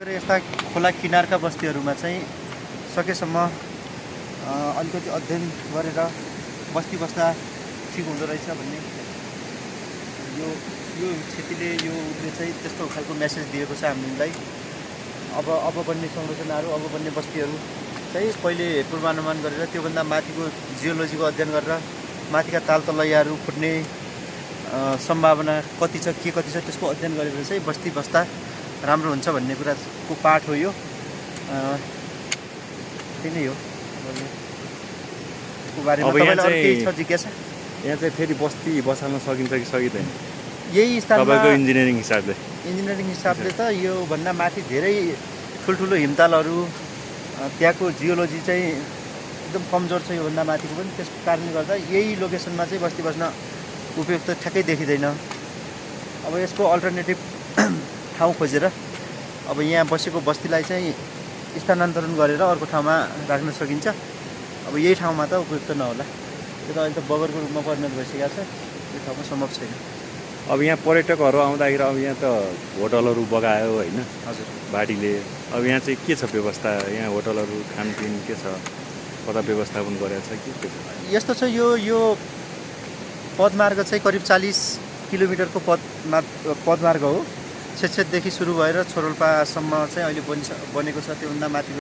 यस्ता खोला किनारका बस्तीहरूमा चाहिँ सकेसम्म अलिकति अध्ययन गरेर बस्ती बस्दा ठिक हुँदो रहेछ भन्ने यो क्षतिले यो उसले चाहिँ त्यस्तो खालको मेसेज दिएको छ हामीलाई। अब बन्ने संरचनाहरू, अब बन्ने बस्तीहरू चाहिँ पहिले पूर्वानुमान गरेर त्योभन्दा माथिको जियोलोजीको अध्ययन गरेर माथिका तालतलैयाहरू फुट्ने सम्भावना कति छ, के कति छ त्यसको अध्ययन गरेर चाहिँ बस्ती बस्दा राम्रो हुन्छ भन्ने कुराको पाठ हो यो। त्यही नै हो। यसको बारेमा तपाईलाई अरु केही छ जिज्ञासा? यहाँ चाहिँ फेरि बस्ती बसाल्न सकिन्छ कि सकिँदैन? यही स्थानमा तपाईको इन्जिनियरिङ हिसाबले त यो भन्दा माथि धेरै ठुल्ठुलो हिमतालहरू, त्यहाँको जियोलोजी चाहिँ एकदम कमजोर छ यो भन्दा माथिको पनि। त्यसको कारणले गर्दा यही लोकेसनमा चाहिँ बस्ती बस्न उपयुक्त ठ्याक्कै देखिँदैन। अब यसको अल्टरनेटिभ ठाउँ खोजेर अब यहाँ बसेको बस्तीलाई चाहिँ स्थानान्तरण गरेर अर्को ठाउँमा राख्न सकिन्छ। अब यही ठाउँमा त उपयुक्त नहोला, त्यो त अहिले त बगरको रूपमा परिणत भइसकेको छ, यो ठाउँमा सम्भव छैन। अब यहाँ पर्यटकहरू आउँदाखेरि अब यहाँ त होटलहरू बगायो होइन? हजुर, बाढीले। अब यहाँ चाहिँ के छ व्यवस्था? यहाँ होटलहरू, खानपिन के छ? कता व्यवस्थापन गरेको छ के छ? यस्तो छ, यो पदमार्ग चाहिँ करिब 40 किलोमिटरको पदमार्ग हो। छेददेखि सुरु भएर छोरोल्पासम्म चाहिँ अहिले बनेको छ। त्योभन्दा माथि